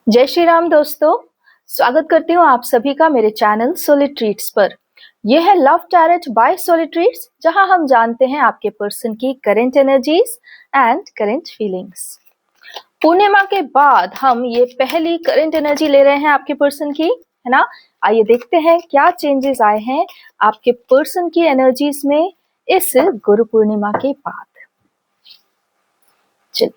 जय श्री राम दोस्तों, स्वागत करती हूँ आप सभी का मेरे चैनल सोलिड ट्रीट्स पर। यह है love tarot by solid treats, जहां हम जानते हैं आपके पर्सन की current energies and current feelings. पूर्णिमा के बाद हम ये पहली करंट एनर्जी ले रहे हैं आपके पर्सन की, है ना। आइए देखते हैं क्या चेंजेस आए हैं आपके पर्सन की एनर्जीज में इस गुरु पूर्णिमा के बाद। चलिए,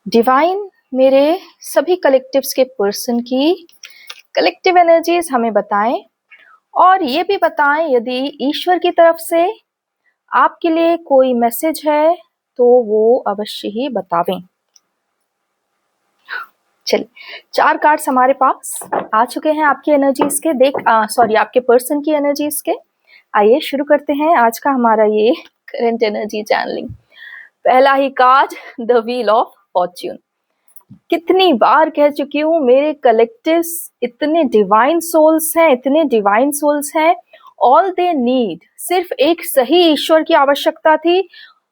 डिवाइन मेरे सभी कलेक्टिव्स के पर्सन की कलेक्टिव एनर्जीज हमें बताएं और ये भी बताएं यदि ईश्वर की तरफ से आपके लिए कोई मैसेज है तो वो अवश्य ही बतावें। चलिए, 4 कार्ड्स हमारे पास आ चुके हैं आपकी एनर्जीज के आपके पर्सन की एनर्जीज के। आइए शुरू करते हैं आज का हमारा ये करंट एनर्जी चैनलिंग। पहला ही card, the wheel of fortune. कितनी बार कह चुकी हूँ, मेरे कलेक्टिव्स इतने डिवाइन सोल्स हैं। ऑल दे नीड, सिर्फ एक सही ईश्वर की आवश्यकता थी,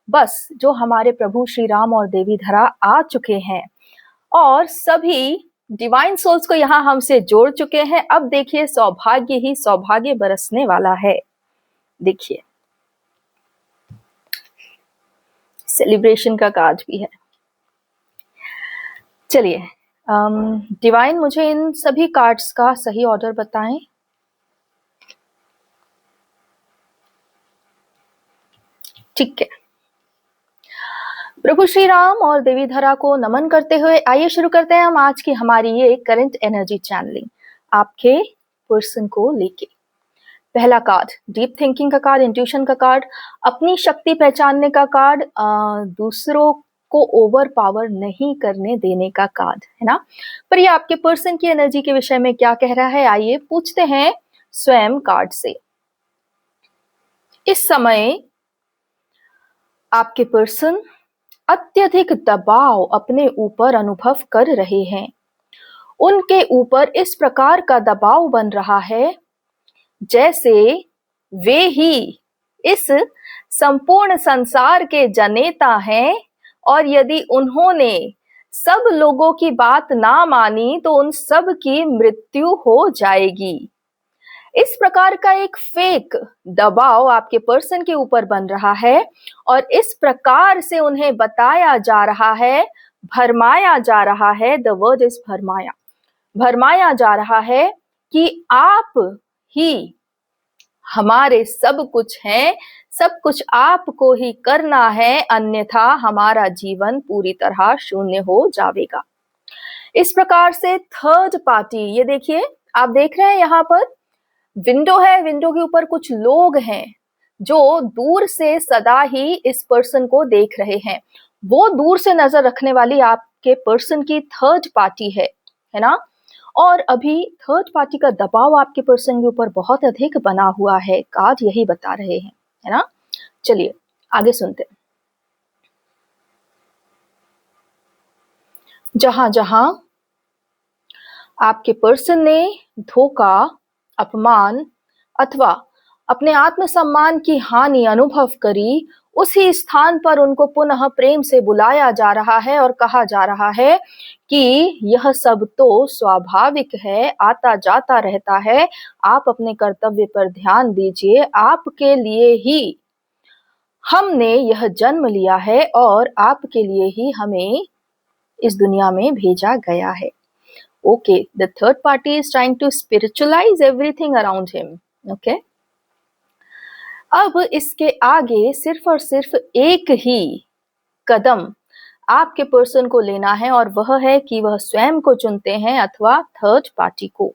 बस, जो हमारे प्रभु श्री राम और देवी धरा आ चुके हैं और सभी डिवाइन सोल्स को यहाँ हमसे जोड़ चुके हैं। अब देखिए, सौभाग्य ही सौभाग्य बरसने वाला है। देखिए, सेलिब्रेशन का कार्ड भी है। चलिए, डिवाइन मुझे इन सभी कार्ड्स का सही ऑर्डर बताएं। ठीक है, प्रभु श्री राम और देवी धरा को नमन करते हुए आइए शुरू करते हैं हम आज की हमारी ये करंट एनर्जी चैनलिंग आपके पर्सन को लेके। पहला कार्ड, डीप थिंकिंग का कार्ड, इंट्यूशन का कार्ड, अपनी शक्ति पहचानने का कार्ड, दूसरों को ओवर पावर नहीं करने देने का कार्ड, है ना। पर ये आपके पर्सन की एनर्जी के विषय में क्या कह रहा है, आइए पूछते हैं स्वयं कार्ड से। इस समय आपके पर्सन अत्यधिक दबाव अपने ऊपर अनुभव कर रहे हैं। उनके ऊपर इस प्रकार का दबाव बन रहा है जैसे वे ही इस संपूर्ण संसार के जनेता हैं और यदि उन्होंने सब लोगों की बात ना मानी तो उन सब की मृत्यु हो जाएगी। इस प्रकार का एक फेक दबाव आपके पर्सन के ऊपर बन रहा है और इस प्रकार से उन्हें बताया जा रहा है, भरमाया जा रहा है, द वर्ड इज भरमाया जा रहा है कि आप ही हमारे सब कुछ हैं, सब कुछ आपको ही करना है, अन्यथा हमारा जीवन पूरी तरह शून्य हो जाएगा। इस प्रकार से थर्ड पार्टी, ये देखिए, आप देख रहे हैं यहाँ पर विंडो है, विंडो के ऊपर कुछ लोग हैं जो दूर से सदा ही इस पर्सन को देख रहे हैं। वो दूर से नजर रखने वाली आपके पर्सन की थर्ड पार्टी है ना। और अभी थर्ड पार्टी का दबाव आपके पर्सन के ऊपर बहुत अधिक बना हुआ है, कार्ड यही बता रहे हैं, है ना। चलिए आगे सुनते हैं। जहां जहां आपके पर्सन ने धोखा, अपमान अथवा अपने आत्मसम्मान की हानि अनुभव करी, उसी स्थान पर उनको पुनः प्रेम से बुलाया जा रहा है और कहा जा रहा है कि यह सब तो स्वाभाविक है, आता जाता रहता है, आप अपने कर्तव्य पर ध्यान दीजिए, आपके लिए ही हमने यह जन्म लिया है और आपके लिए ही हमें इस दुनिया में भेजा गया है। Okay, the third party is trying to spiritualize everything around him. Okay? अब इसके आगे सिर्फ और सिर्फ एक ही कदम आपके पर्सन को लेना है और वह है कि वह स्वयं को चुनते हैं अथवा थर्ड पार्टी को।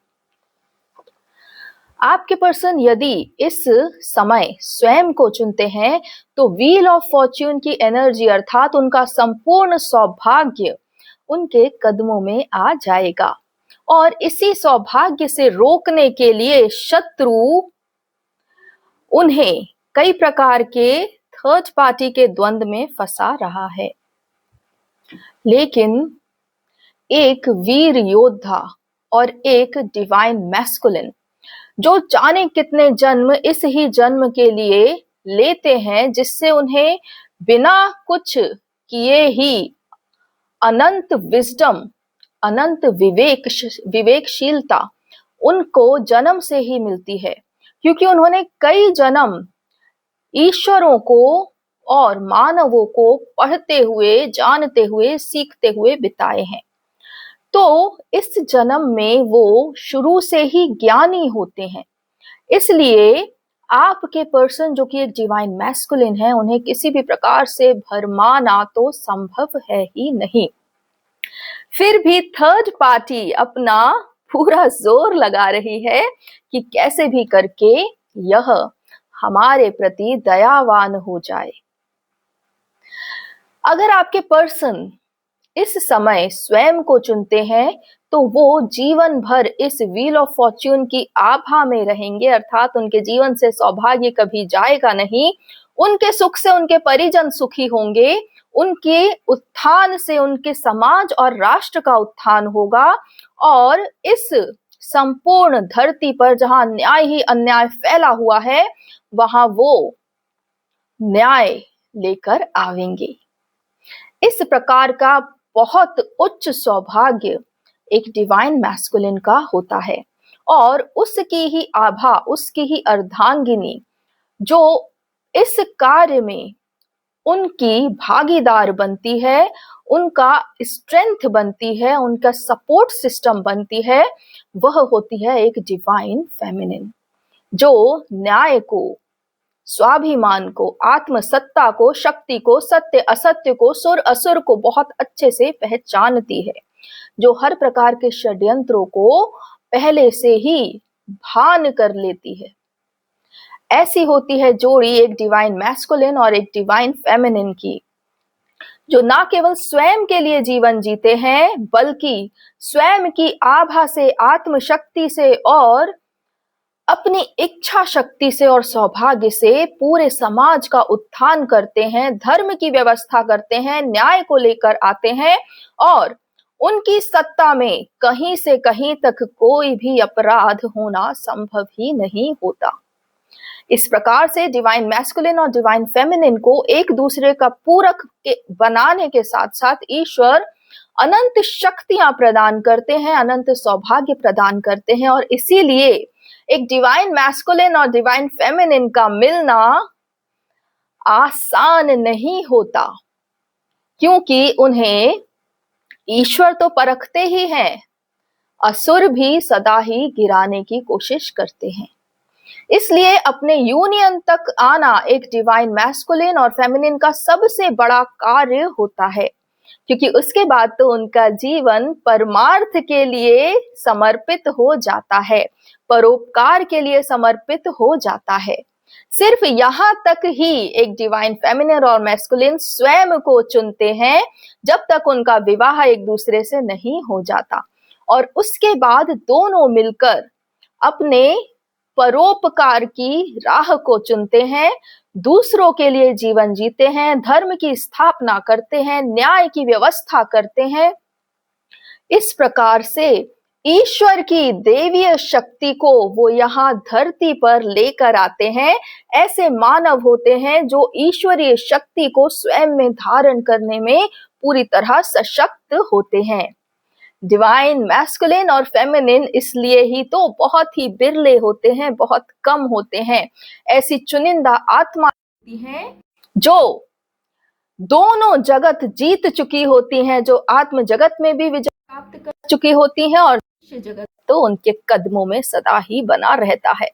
आपके पर्सन यदि इस समय स्वयं को चुनते हैं तो व्हील ऑफ फॉर्च्यून की एनर्जी अर्थात उनका संपूर्ण सौभाग्य उनके कदमों में आ जाएगा और इसी सौभाग्य से रोकने के लिए शत्रु उन्हें कई प्रकार के थर्ड पार्टी के द्वंद में फंसा रहा है। लेकिन एक वीर योद्धा और एक डिवाइन मैस्कुलिन जो जाने कितने जन्म इस ही जन्म के लिए लेते हैं, जिससे उन्हें बिना कुछ किए ही अनंत विजडम अनंत विवेकशीलता उनको जन्म से ही मिलती है, क्योंकि उन्होंने कई जन्म ईश्वरों को और मानवों को पढ़ते हुए, जानते हुए, सीखते हुए बिताए हैं। तो इस जन्म में वो शुरू से ही ज्ञानी होते हैं। इसलिए आपके पर्सन जो कि एक डिवाइन मैस्कुलिन है, उन्हें किसी भी प्रकार से भरमाना तो संभव है ही नहीं। फिर भी थर्ड पार्टी अपना पूरा जोर लगा रही है कि कैसे भी करके यह हमारे प्रति दयावान हो जाए। अगर आपके पर्सन इस समय स्वयं को चुनते हैं तो वो जीवन भर इस व्हील ऑफ फॉर्च्यून की आभा में रहेंगे, अर्थात उनके जीवन से सौभाग्य कभी जाएगा नहीं। उनके सुख से उनके परिजन सुखी होंगे, उनके उत्थान से उनके समाज और राष्ट्र का उत्थान होगा, और इस संपूर्ण धरती पर जहां न्याय ही अन्याय फैला हुआ है, वहां वो न्याय लेकर आवेंगे। इस प्रकार का बहुत उच्च सौभाग्य एक डिवाइन मैस्कुलिन का होता है, और उसकी ही आभा, उसकी ही अर्धांगिनी जो इस कार्य में उनकी भागीदार बनती है, उनका स्ट्रेंथ बनती है, उनका सपोर्ट सिस्टम बनती है, वह होती है एक डिवाइन फेमिनिन, जो न्याय को, स्वाभिमान को, आत्मसत्ता को, शक्ति को, सत्य असत्य को, सुर असुर को बहुत अच्छे से पहचानती है, जो हर प्रकार के षड्यंत्रों को पहले से ही भान कर लेती है। ऐसी होती है जोड़ी एक डिवाइन मैस्कुलिन और एक डिवाइन फेमिनिन की, जो ना केवल स्वयं के लिए जीवन जीते हैं, बल्कि स्वयं की आभा से, आत्मशक्ति से और अपनी इच्छा शक्ति से और सौभाग्य से पूरे समाज का उत्थान करते हैं, धर्म की व्यवस्था करते हैं, न्याय को लेकर आते हैं, और उनकी सत्ता में कहीं से कहीं तक कोई भी अपराध होना संभव ही नहीं होता। इस प्रकार से डिवाइन मैस्कुलिन और डिवाइन फेमिनिन को एक दूसरे का पूरक बनाने के साथ साथ ईश्वर अनंत शक्तियां प्रदान करते हैं, अनंत सौभाग्य प्रदान करते हैं, और इसीलिए एक डिवाइन मैस्कुलिन और डिवाइन फेमिनिन का मिलना आसान नहीं होता, क्योंकि उन्हें ईश्वर तो परखते ही हैं, असुर भी सदा ही गिराने की कोशिश करते हैं। इसलिए अपने यूनियन तक आना एक डिवाइन मैस्कुलिन और फेमिनिन का सबसे बड़ा कार्य होता है, क्योंकि उसके बाद तो उनका जीवन परमार्थ के लिए समर्पित हो जाता है, परोपकार के लिए समर्पित हो जाता है। सिर्फ यहाँ तक ही एक डिवाइन फेमिनिन और मैस्कुलिन स्वयं को चुनते हैं, जब तक उनका विवाह एक दूसरे से नहीं हो जाता, और उसके बाद दोनों मिलकर अपने परोपकार की राह को चुनते हैं, दूसरों के लिए जीवन जीते हैं, धर्म की स्थापना करते हैं, न्याय की व्यवस्था करते हैं। इस प्रकार से ईश्वर की देवीय शक्ति को वो यहाँ धरती पर लेकर आते हैं। ऐसे मानव होते हैं जो ईश्वरीय शक्ति को स्वयं में धारण करने में पूरी तरह सशक्त होते हैं। डिवाइन मैस्कुलिन और फेमिनिन इसलिए ही तो बहुत ही बिरले होते हैं, बहुत कम होते हैं। ऐसी चुनिंदा आत्मा होती हैं जो दोनों जगत जीत चुकी होती हैं, जो आत्म जगत में भी विजय प्राप्त कर चुकी होती हैं, और जगत तो उनके कदमों में सदा ही बना रहता है।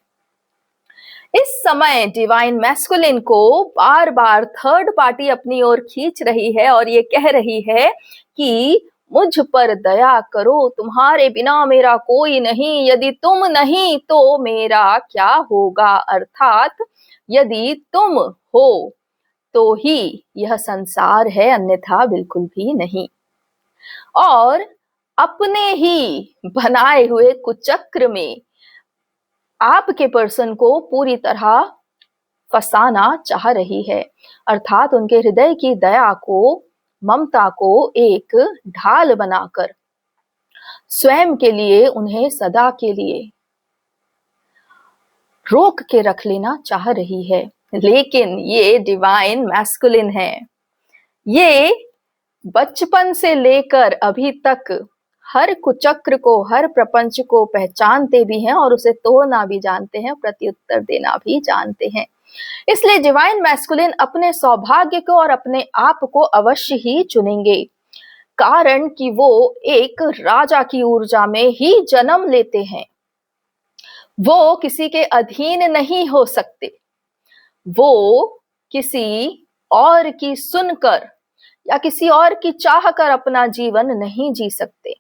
इस समय डिवाइन मैस्कुलिन को बार बार थर्ड पार्टी अपनी ओर खींच रही है और ये कह रही है कि मुझ पर दया करो, तुम्हारे बिना मेरा कोई नहीं, यदि तुम नहीं तो मेरा क्या होगा, अर्थात यदि तुम हो तो ही यह संसार है, अन्यथा बिल्कुल भी नहीं। और अपने ही बनाए हुए कुचक्र में आपके पर्सन को पूरी तरह फंसाना चाह रही है, अर्थात उनके हृदय की दया को, ममता को एक ढाल बनाकर स्वयं के लिए उन्हें सदा के लिए रोक के रख लेना चाह रही है। लेकिन ये डिवाइन मैस्कुलिन है, ये बचपन से लेकर अभी तक हर कुचक्र को, हर प्रपंच को पहचानते भी हैं और उसे तोड़ना भी जानते हैं, प्रत्युत्तर देना भी जानते हैं। इसलिए डिवाइन मैस्कुलिन अपने सौभाग्य को और अपने आप को अवश्य ही चुनेंगे, कारण कि वो एक राजा की ऊर्जा में ही जन्म लेते हैं। वो किसी के अधीन नहीं हो सकते, वो किसी और की सुनकर या किसी और की चाह कर अपना जीवन नहीं जी सकते।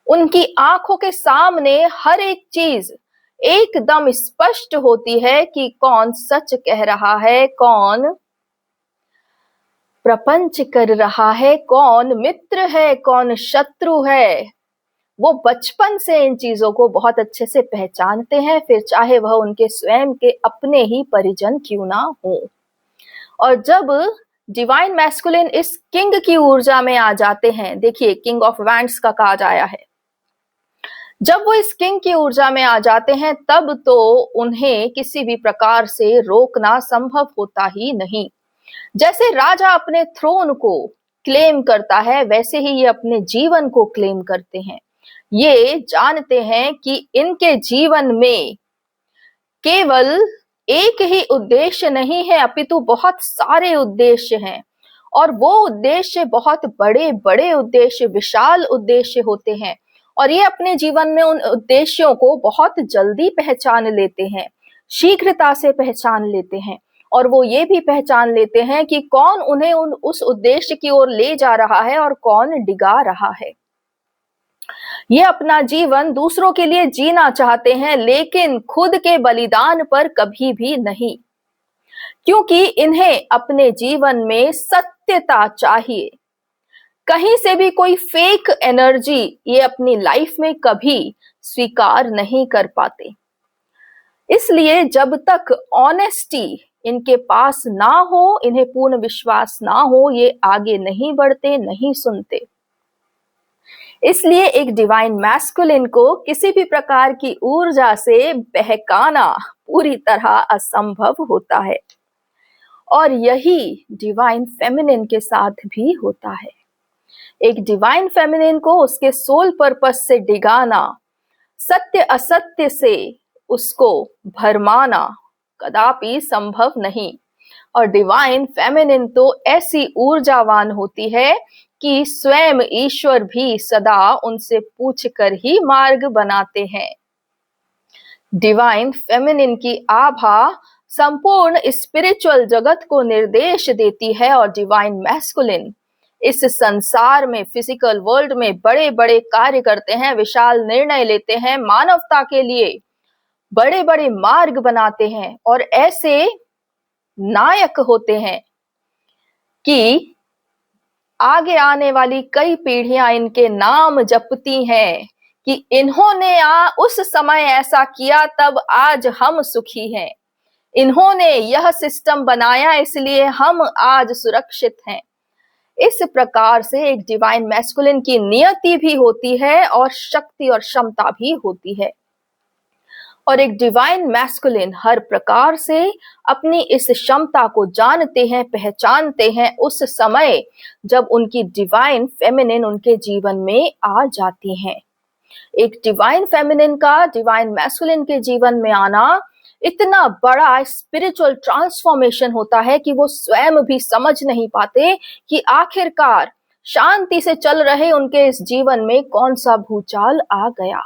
उनकी आंखों के सामने हर एक चीज एकदम स्पष्ट होती है कि कौन सच कह रहा है, कौन प्रपंच कर रहा है, कौन मित्र है, कौन शत्रु है। वो बचपन से इन चीजों को बहुत अच्छे से पहचानते हैं, फिर चाहे वह उनके स्वयं के अपने ही परिजन क्यों ना हो। और जब डिवाइन मैस्कुलिन इस किंग की ऊर्जा में आ जाते हैं, देखिए किंग ऑफ वैंड्स का कार्ड आया है, जब वो इस किंग की ऊर्जा में आ जाते हैं तब तो उन्हें किसी भी प्रकार से रोकना संभव होता ही नहीं। जैसे राजा अपने थ्रोन को क्लेम करता है, वैसे ही ये अपने जीवन को क्लेम करते हैं। ये जानते हैं कि इनके जीवन में केवल एक ही उद्देश्य नहीं है, अपितु बहुत सारे उद्देश्य हैं, और वो उद्देश्य बहुत बड़े बड़े उद्देश्य, विशाल उद्देश्य होते हैं। और ये अपने जीवन में उन उद्देश्यों को बहुत जल्दी पहचान लेते हैं, शीघ्रता से पहचान लेते हैं, और वो ये भी पहचान लेते हैं कि कौन उन्हें उस उद्देश्य की ओर ले जा रहा है और कौन डिगा रहा है। ये अपना जीवन दूसरों के लिए जीना चाहते हैं, लेकिन खुद के बलिदान पर कभी भी नहीं, क्योंकि इन्हें अपने जीवन में सत्यता चाहिए। कहीं से भी कोई फेक एनर्जी ये अपनी लाइफ में कभी स्वीकार नहीं कर पाते। इसलिए जब तक ऑनेस्टी इनके पास ना हो, इन्हें पूर्ण विश्वास ना हो, ये आगे नहीं बढ़ते, नहीं सुनते। इसलिए एक डिवाइन मैस्कुलिन को किसी भी प्रकार की ऊर्जा से बहकाना पूरी तरह असंभव होता है, और यही डिवाइन फेमिनिन के साथ भी होता है। एक डिवाइन फेमिनिन को उसके सोल पर्पस से डिगाना, सत्य असत्य से उसको भरमाना कदापि संभव नहीं। और डिवाइन फेमिनिन तो ऐसी ऊर्जावान होती है कि स्वयं ईश्वर भी सदा उनसे पूछकर ही मार्ग बनाते हैं। डिवाइन फेमिनिन की आभा संपूर्ण स्पिरिचुअल जगत को निर्देश देती है, और डिवाइन मैस्कुलिन इस संसार में, फिजिकल वर्ल्ड में बड़े बड़े कार्य करते हैं, विशाल निर्णय लेते हैं, मानवता के लिए बड़े बड़े मार्ग बनाते हैं, और ऐसे नायक होते हैं कि आगे आने वाली कई पीढ़ियां इनके नाम जपती हैं कि इन्होंने उस समय ऐसा किया, तब आज हम सुखी हैं। इन्होंने यह सिस्टम बनाया, इसलिए हम आज सुरक्षित हैं। इस प्रकार से एक डिवाइन मैस्कुलिन की नियति भी होती है और शक्ति और क्षमता भी होती है। और एक डिवाइन मैस्कुलिन हर प्रकार से अपनी इस क्षमता को जानते हैं, पहचानते हैं उस समय जब उनकी डिवाइन फेमिनिन उनके जीवन में आ जाती हैं। एक डिवाइन फेमिनिन का डिवाइन मैस्कुलिन के जीवन में आना इतना बड़ा स्पिरिचुअल ट्रांसफॉर्मेशन होता है कि वो स्वयं भी समझ नहीं पाते कि आखिरकार शांति से चल रहे उनके इस जीवन में कौन सा भूचाल आ गया,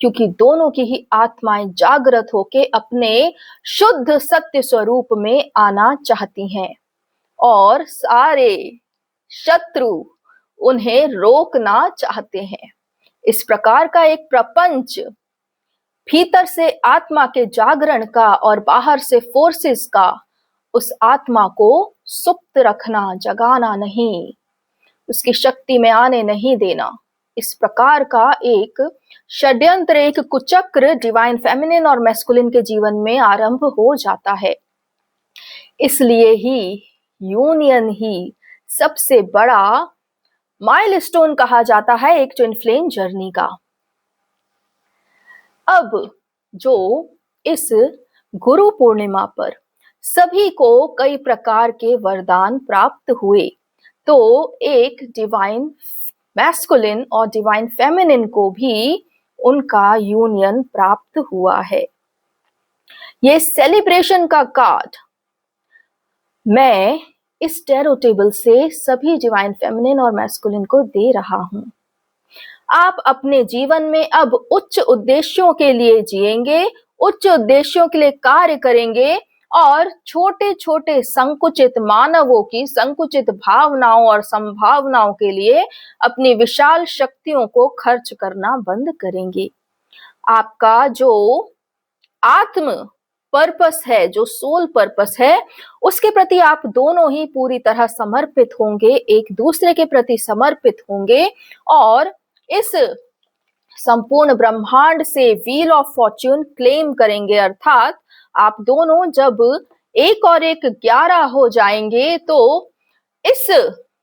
क्योंकि दोनों की ही आत्माएं जागृत होके अपने शुद्ध सत्य स्वरूप में आना चाहती हैं, और सारे शत्रु उन्हें रोकना चाहते हैं। इस प्रकार का एक प्रपंच भीतर से आत्मा के जागरण का और बाहर से फोर्सेस का उस आत्मा को सुप्त रखना, जगाना नहीं, उसकी शक्ति में आने नहीं देना, इस प्रकार का एक षड्यंत्र, एक कुचक्र डिवाइन फेमिनिन और मैस्कुलिन के जीवन में आरंभ हो जाता है। इसलिए ही यूनियन ही सबसे बड़ा माइलस्टोन कहा जाता है एक ट्विन फ्लेम जर्नी का। अब जो इस गुरु पूर्णिमा पर सभी को कई प्रकार के वरदान प्राप्त हुए, तो एक डिवाइन मैस्कुलिन और डिवाइन फेमिनिन को भी उनका यूनियन प्राप्त हुआ है। ये सेलिब्रेशन का कार्ड मैं इस टैरो टेबल से सभी डिवाइन फेमिनिन और मैस्कुलिन को दे रहा हूं। आप अपने जीवन में अब उच्च उद्देश्यों के लिए जिएंगे, उच्च उद्देश्यों के लिए कार्य करेंगे और छोटे छोटे संकुचित मानवों की संकुचित भावनाओं और संभावनाओं के लिए अपनी विशाल शक्तियों को खर्च करना बंद करेंगे। आपका जो आत्म पर्पस है, जो सोल पर्पस है, उसके प्रति आप दोनों ही पूरी तरह समर्पित होंगे, एक दूसरे के प्रति समर्पित होंगे और इस संपूर्ण ब्रह्मांड से व्हील ऑफ फॉर्च्यून क्लेम करेंगे। अर्थात आप दोनों जब 1 और 1 11 हो जाएंगे तो इस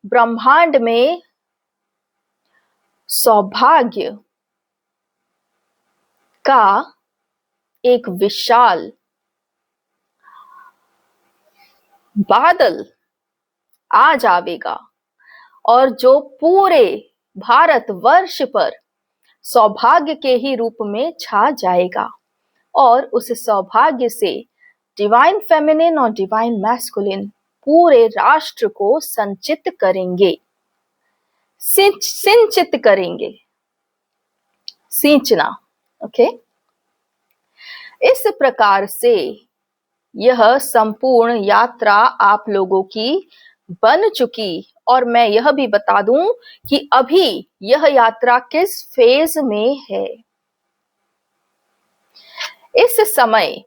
ब्रह्मांड में सौभाग्य का एक विशाल बादल आ जाएगा और जो पूरे भारतवर्ष पर सौभाग्य के ही रूप में छा जाएगा और उस सौभाग्य से डिवाइन फेमिनिन और डिवाइन मैस्कुलिन पूरे राष्ट्र को संचित करेंगे, सिंचित करेंगे, सिंचना। ओके, इस प्रकार से यह संपूर्ण यात्रा आप लोगों की बन चुकी और मैं यह भी बता दूं कि अभी यह यात्रा किस फेज में है। इस समय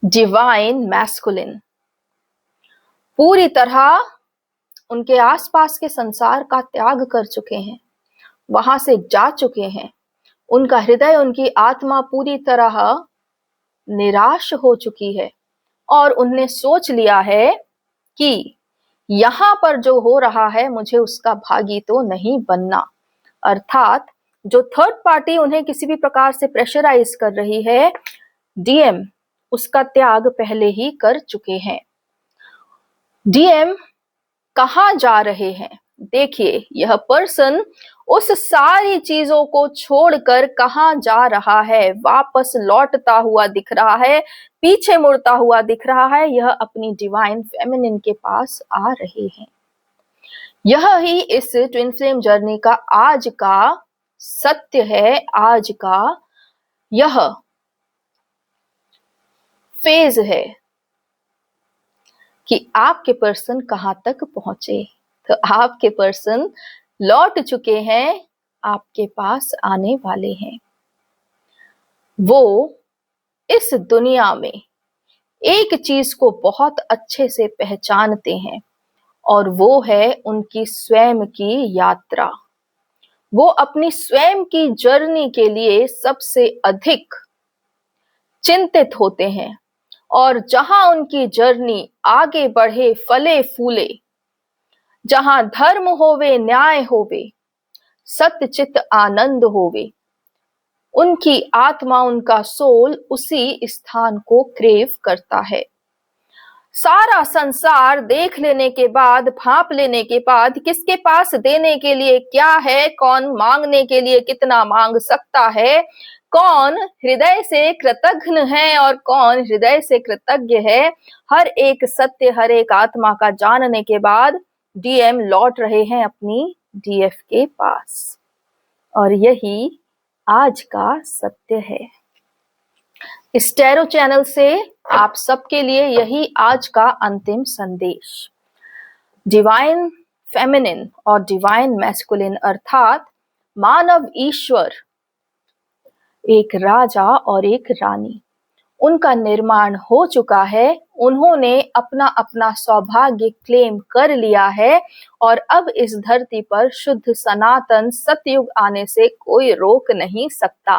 डिवाइन मैस्कुलिन पूरी तरह उनके आसपास के संसार का त्याग कर चुके हैं, वहां से जा चुके हैं। उनका हृदय, उनकी आत्मा पूरी तरह निराश हो चुकी है और उन्हें सोच लिया है कि यहां पर जो हो रहा है मुझे उसका भागी तो नहीं बनना। अर्थात जो थर्ड पार्टी उन्हें किसी भी प्रकार से प्रेशराइज कर रही है, डीएम उसका त्याग पहले ही कर चुके हैं। डीएम कहां जा रहे हैं? देखिए, यह पर्सन उस सारी चीजों को छोड़कर कहां जा रहा है, वापस लौटता हुआ दिख रहा है, पीछे मुड़ता हुआ दिख रहा है। यह अपनी डिवाइन फेमिनिन के पास आ रहे हैं। यह ही इस ट्विन फ्लेम जर्नी का आज का सत्य है, आज का यह फेज है कि आपके पर्सन कहां तक पहुंचे। तो आपके पर्सन लौट चुके हैं, आपके पास आने वाले हैं। वो इस दुनिया में एक चीज को बहुत अच्छे से पहचानते हैं और वो है उनकी स्वयं की यात्रा। वो अपनी स्वयं की जर्नी के लिए सबसे अधिक चिंतित होते हैं और जहां उनकी जर्नी आगे बढ़े, फले फूले, जहां धर्म होवे, न्याय होवे, सत्यचित आनंद होवे, उनकी आत्मा, उनका सोल उसी स्थान को क्रेव करता है। सारा संसार देख लेने के बाद, भांप लेने के बाद, किसके पास देने के लिए क्या है, कौन मांगने के लिए कितना मांग सकता है, कौन हृदय से कृतज्ञ है और कौन हृदय से कृतज्ञ है, हर एक सत्य, हर एक आत्मा का जानने के बाद डीएम लौट रहे हैं अपनी डीएफ के पास। और यही आज का सत्य है। इस टैरो चैनल से आप सबके लिए यही आज का अंतिम संदेश। डिवाइन फेमिनिन और डिवाइन मैस्कुलिन अर्थात मानव ईश्वर, एक राजा और एक रानी, उनका निर्माण हो चुका है। उन्होंने अपना अपना सौभाग्य क्लेम कर लिया है और अब इस धरती पर शुद्ध सनातन सतयुग आने से कोई रोक नहीं सकता।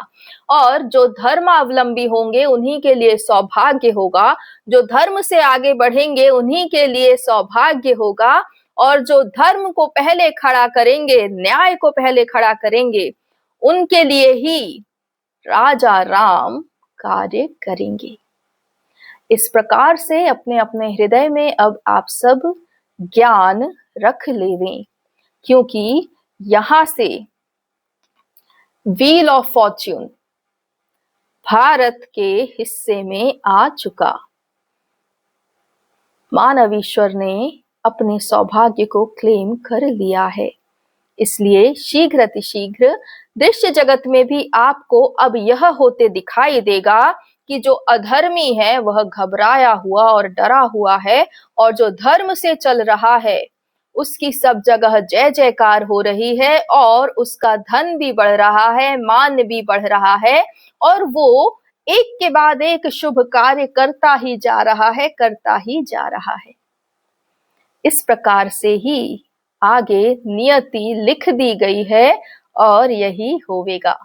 और जो धर्मावलंबी होंगे उन्हीं के लिए सौभाग्य होगा, जो धर्म से आगे बढ़ेंगे उन्हीं के लिए सौभाग्य होगा और जो धर्म को पहले खड़ा करेंगे, न्याय को पहले खड़ा करेंगे, उनके लिए ही राजा राम कार्य करेंगे। इस प्रकार से अपने अपने हृदय में अब आप सब ज्ञान रख लेवें क्योंकि यहां से व्हील ऑफ फॉर्च्यून भारत के हिस्से में आ चुका। मानव ईश्वर ने अपने सौभाग्य को क्लेम कर लिया है। इसलिए शीघ्र अतिशीघ्र दृश्य जगत में भी आपको अब यह होते दिखाई देगा कि जो अधर्मी है वह घबराया हुआ और डरा हुआ है, और जो धर्म से चल रहा है उसकी सब जगह जय जयकार हो रही है, और उसका धन भी बढ़ रहा है, मान भी बढ़ रहा है, और वो एक के बाद एक शुभ कार्य करता ही जा रहा है, करता ही जा रहा है। इस प्रकार से ही आगे नियति लिख दी गई है और यही होवेगा।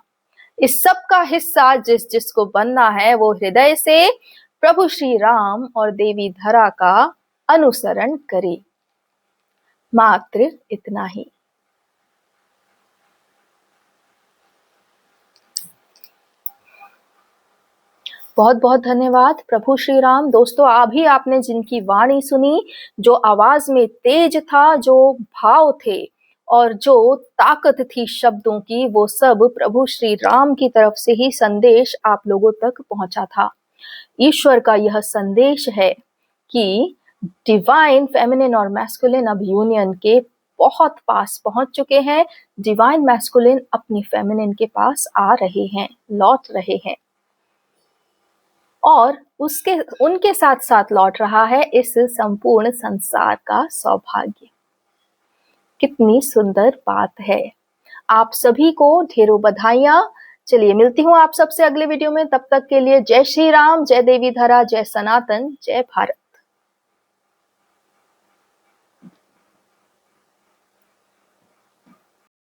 इस सब का हिस्सा जिस जिसको बनना है वो हृदय से प्रभु श्री राम और देवी धरा का अनुसरण करे। मात्र इतना ही। बहुत बहुत धन्यवाद प्रभु श्री राम। दोस्तों, अभी आपने जिनकी वाणी सुनी, जो आवाज में तेज था, जो भाव थे और जो ताकत थी शब्दों की, वो सब प्रभु श्री राम की तरफ से ही संदेश आप लोगों तक पहुंचा था। ईश्वर का यह संदेश है कि डिवाइन फेमिनिन और मैस्कुलिन अब यूनियन के बहुत पास पहुंच चुके हैं। डिवाइन मैस्कुलिन अपनी फेमिनिन के पास आ रहे हैं, लौट रहे हैं, और उनके साथ साथ लौट रहा है इस संपूर्ण संसार का सौभाग्य। कितनी सुंदर बात है। आप सभी को ढेरों बधाइयां। चलिए, मिलती हूँ आप सबसे अगले वीडियो में। तब तक के लिए जय श्री राम, जय देवी धरा, जय सनातन, जय भारत।